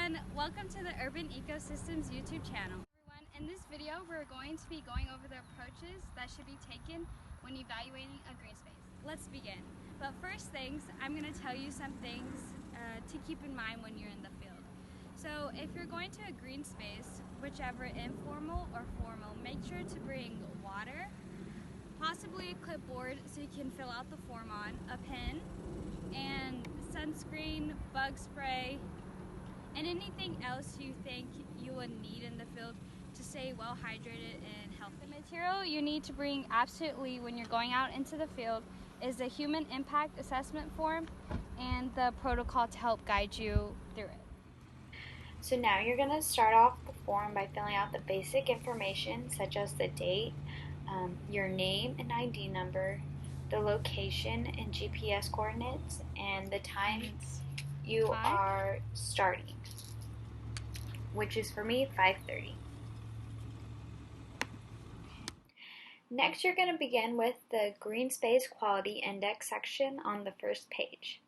everyone, welcome to the Urban Ecosystems YouTube channel. In this video we're going to be going over the approaches that should be taken when evaluating a green space. Let's begin. But first things, I'm going to tell you some things to keep in mind when you're in the field. So if you're going to a green space, whichever informal or formal, make sure to bring water, possibly a clipboard so you can fill out the form on, a pen, and sunscreen, bug spray, and anything else you think you would need in the field to stay well hydrated and healthy. The material you need to bring absolutely when you're going out into the field is the Human Impact Assessment form and the protocol to help guide you through it. So now you're going to start off the form by filling out the basic information such as the date, your name and ID number, the location and GPS coordinates, and the time you are starting, which is for me 5:30. Next, you're going to begin with the Green Space Quality Index section on the first page.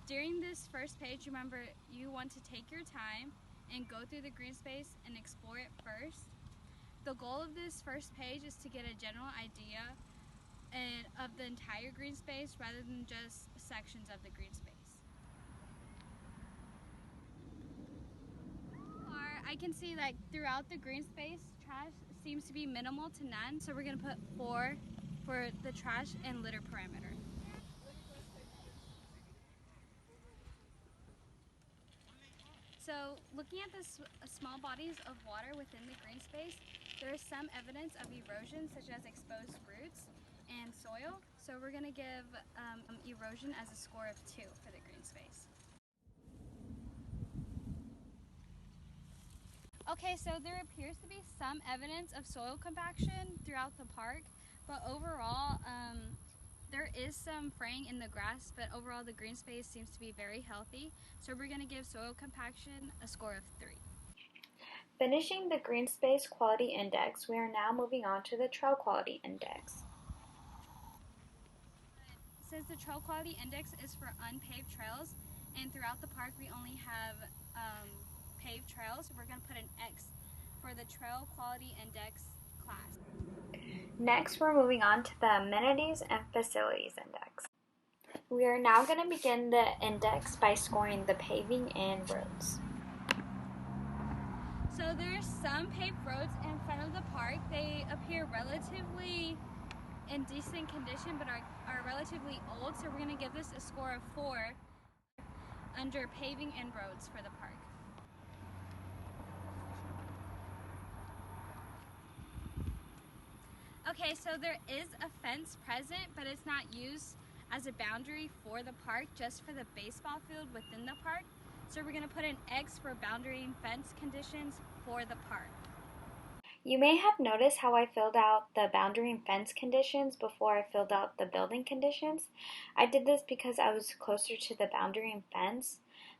During this first page, remember you want to take your time and go through the green space and explore it first. The goal of this first page is to get a general idea of the entire green space rather than just sections of the green space. I can see that throughout the green space, trash seems to be minimal to none, so we're going to put 4 for the trash and litter parameter. So looking at the small bodies of water within the green space, there is some evidence of erosion such as exposed roots and soil. So we're going to give erosion as a score of 2 for the green space. Okay, so there appears to be some evidence of soil compaction throughout the park, but overall there is some fraying in the grass, but overall the green space seems to be very healthy. So we're going to give soil compaction a score of 3. Finishing the Green Space Quality Index, we are now moving on to the Trail Quality Index. Since the Trail Quality Index is for unpaved trails, and throughout the park we only have paved trails, we're going to put an X for the Trail Quality Index class. Next, we're moving on to the Amenities and Facilities Index. We are now going to begin the index by scoring the paving and roads. So there's some paved roads in front of the park. They appear relatively in decent condition but are relatively old, so we're going to give this a score of 4 under paving and roads for the park. Okay, so there is a fence present, but it's not used as a boundary for the park, just for the baseball field within the park. So we're going to put an X for boundary and fence conditions for the park. You may have noticed how I filled out the boundary and fence conditions before I filled out the building conditions. I did this because I was closer to the boundary and fence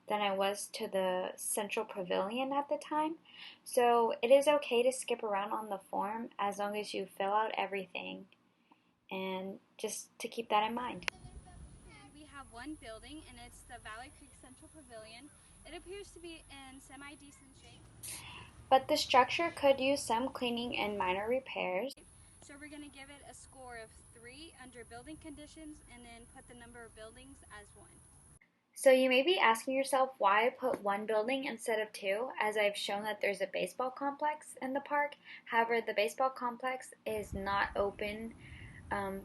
than I was to the central pavilion at the time. So it is okay to skip around on the form as long as you fill out everything, and just to keep that in mind. We have one building, and it's the Valley Creek Central Pavilion. It appears to be in semi-decent shape, but the structure could use some cleaning and minor repairs. So we're going to give it a score of 3 under building conditions and then put the number of buildings as 1. So you may be asking yourself why I put 1 building instead of 2, as I've shown that there's a baseball complex in the park. However, the baseball complex is not open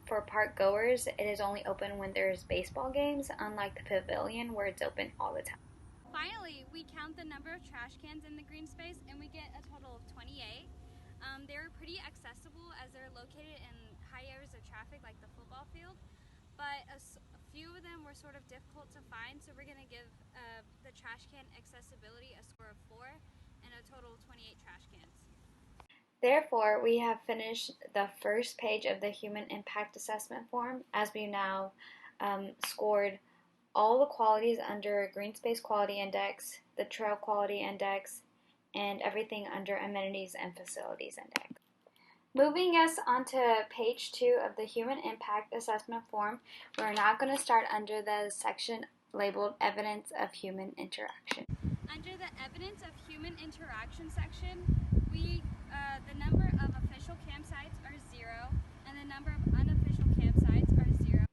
for park goers. It is only open when there's baseball games, unlike the pavilion where it's open all the time. Finally, we count the number of trash cans in the green space and we get a total of 28. They're pretty accessible as they're located in high areas of traffic like the football field, but a few of them were sort of difficult to find, so we're going to give the trash can accessibility a score of 4 and a total of 28 trash cans. Therefore, we have finished the first page of the Human Impact Assessment form, as we now scored all the qualities under Green Space Quality Index, the Trail Quality Index, and everything under Amenities and Facilities Index. Moving us onto page 2 of the Human Impact Assessment form, we're now going to start under the section labeled Evidence of Human Interaction. Under the Evidence of Human Interaction section, the number of official campsites are 0, and the number of unofficial campsites are 0.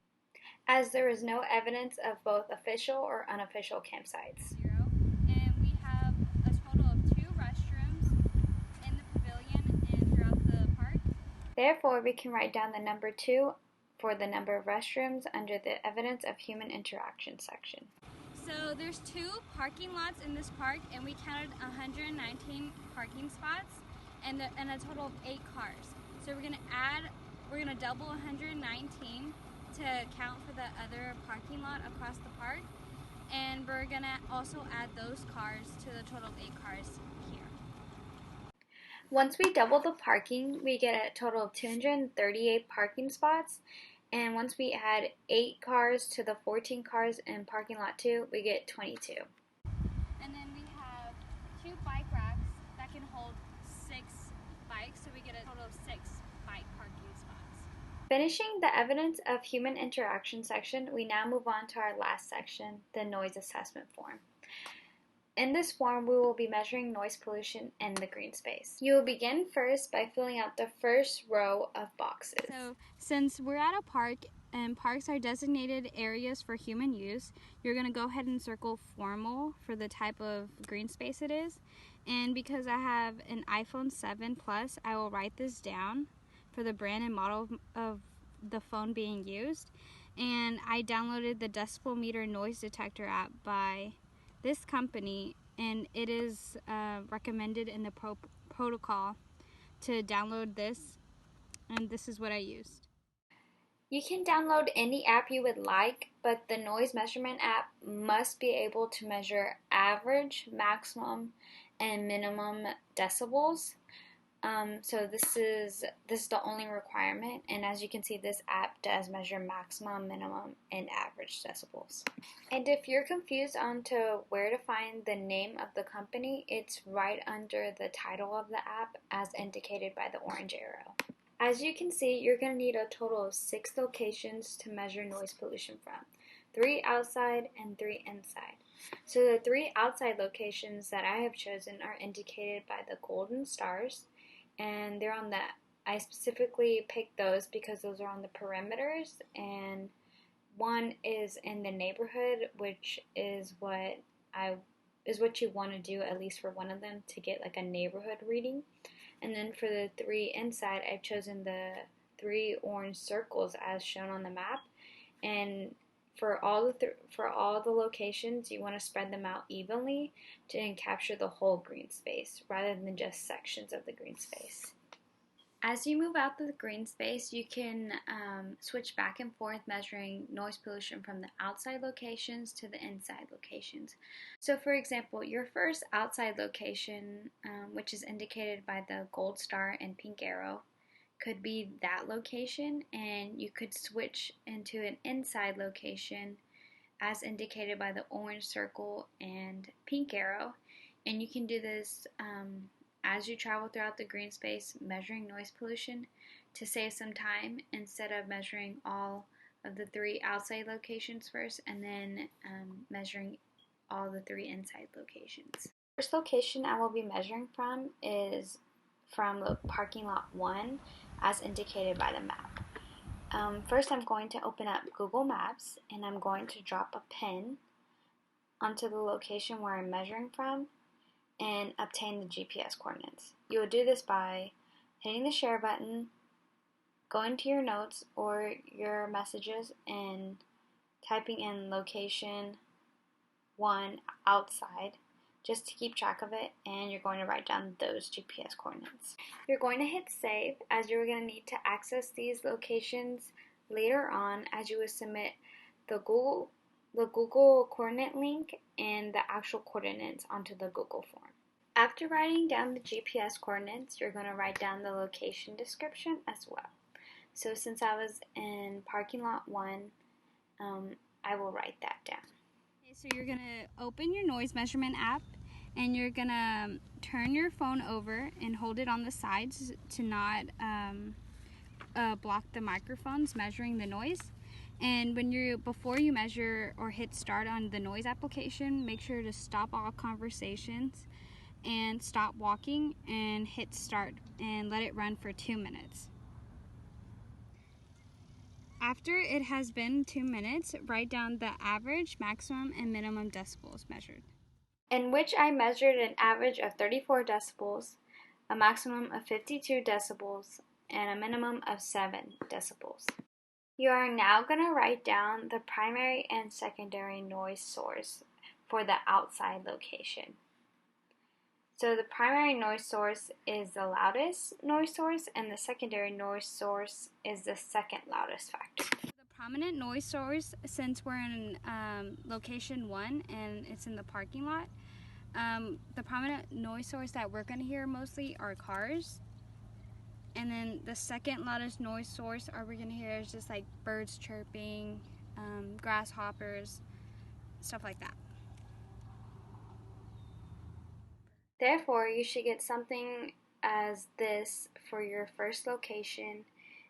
As there is no evidence of both official or unofficial campsites. 0, and we have a total of 2 restrooms in the pavilion and throughout the park. Therefore, we can write down the number 2 for the number of restrooms under the Evidence of Human Interaction section. So there's 2 parking lots in this park, and we counted 119 parking spots and a total of 8 cars. So we're gonna double 119 to account for the other parking lot across the park, and we're gonna also add those cars to the total of 8 cars here. Once we double the parking, we get a total of 238 parking spots. And once we add 8 cars to the 14 cars in parking lot 2, we get 22. And then we have 2 bike racks that can hold 6 bikes, so we get a total of 6 bike parking spots. Finishing the Evidence of Human Interaction section, we now move on to our last section, the Noise Assessment Form. In this form, we will be measuring noise pollution in the green space. You will begin first by filling out the first row of boxes. So, since we're at a park and parks are designated areas for human use, you're going to go ahead and circle formal for the type of green space it is. And because I have an iPhone 7 Plus, I will write this down for the brand and model of the phone being used. And I downloaded the Decibel Meter Noise Detector app by this company, and it is recommended in the protocol to download this, and this is what I used. You can download any app you would like, but the noise measurement app must be able to measure average, maximum, and minimum decibels. So this is the only requirement, and as you can see, this app does measure maximum, minimum, and average decibels. And if you're confused on to where to find the name of the company, it's right under the title of the app as indicated by the orange arrow. As you can see, you're going to need a total of 6 locations to measure noise pollution from, 3 outside and 3 inside. So the 3 outside locations that I have chosen are indicated by the golden stars, and they're on I specifically picked those because those are on the perimeters, and one is in the neighborhood, which is what you want to do, at least for one of them, to get like a neighborhood reading. And then for the 3 inside, I've chosen the 3 orange circles as shown on the map. And for all the locations, you want to spread them out evenly to capture the whole green space rather than just sections of the green space. As you move out the green space, you can switch back and forth measuring noise pollution from the outside locations to the inside locations. So for example, your first outside location, which is indicated by the gold star and pink arrow, could be that location, and you could switch into an inside location as indicated by the orange circle and pink arrow, and you can do this as you travel throughout the green space, measuring noise pollution to save some time instead of measuring all of the 3 outside locations first and then measuring all the 3 inside locations. The first location I will be measuring from is from parking lot 1 as indicated by the map. First, I'm going to open up Google Maps and I'm going to drop a pin onto the location where I'm measuring from and obtain the GPS coordinates. You will do this by hitting the share button, going to your notes or your messages and typing in location 1 outside just to keep track of it, and you're going to write down those GPS coordinates. You're going to hit save as you're going to need to access these locations later on as you will submit the Google coordinate link and the actual coordinates onto the Google form. After writing down the GPS coordinates, you're going to write down the location description as well. So since I was in parking lot 1, I will write that down. Okay, so you're going to open your noise measurement app and you're going to turn your phone over and hold it on the sides to not block the microphones measuring the noise. And before you measure or hit start on the noise application, make sure to stop all conversations and stop walking and hit start and let it run for 2 minutes. After it has been 2 minutes, write down the average, maximum, and minimum decibels measured. In which I measured an average of 34 decibels, a maximum of 52 decibels, and a minimum of 7 decibels. You are now going to write down the primary and secondary noise source for the outside location. So the primary noise source is the loudest noise source, and the secondary noise source is the second loudest factor. The prominent noise source, since we're in location 1 and it's in the parking lot, the prominent noise source that we're going to hear mostly are cars. And then the second loudest noise source we're going to hear is just like birds chirping, grasshoppers, stuff like that. Therefore, you should get something as this for your first location,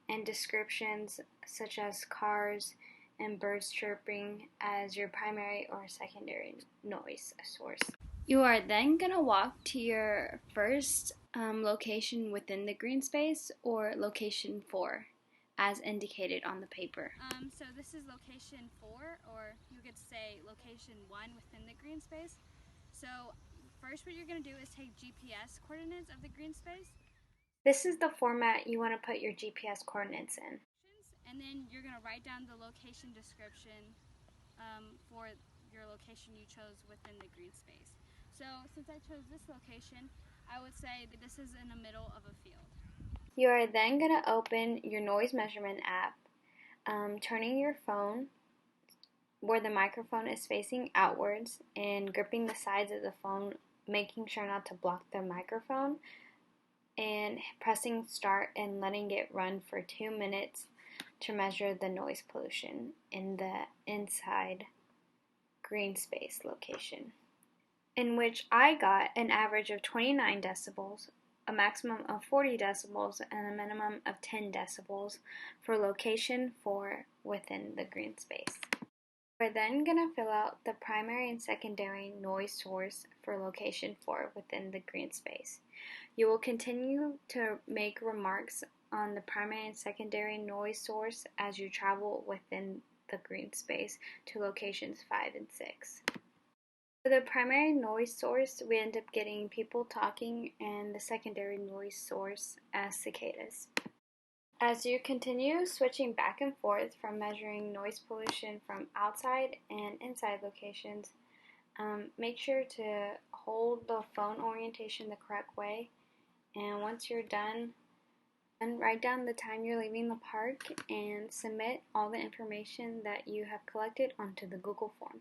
and descriptions such as cars and birds chirping as your primary or secondary noise source. You are then going to walk to your first location within the green space, or location 4 as indicated on the paper. So this is location 4, or you could say location 1 within the green space. So first what you're going to do is take GPS coordinates of the green space. This is the format you want to put your GPS coordinates in. And then you're going to write down the location description for your location you chose within the green space. So since I chose this location, I would say that this is in the middle of a field. You are then going to open your noise measurement app, turning your phone where the microphone is facing outwards and gripping the sides of the phone, making sure not to block the microphone, and pressing start and letting it run for 2 minutes to measure the noise pollution in the inside green space location, in which I got an average of 29 decibels, a maximum of 40 decibels, and a minimum of 10 decibels for location 4 within the green space. We're then going to fill out the primary and secondary noise source for location 4 within the green space. You will continue to make remarks on the primary and secondary noise source as you travel within the green space to locations 5 and 6. For the primary noise source, we end up getting people talking, and the secondary noise source as cicadas. As you continue switching back and forth from measuring noise pollution from outside and inside locations, make sure to hold the phone orientation the correct way, and once you're done, then write down the time you're leaving the park and submit all the information that you have collected onto the Google form.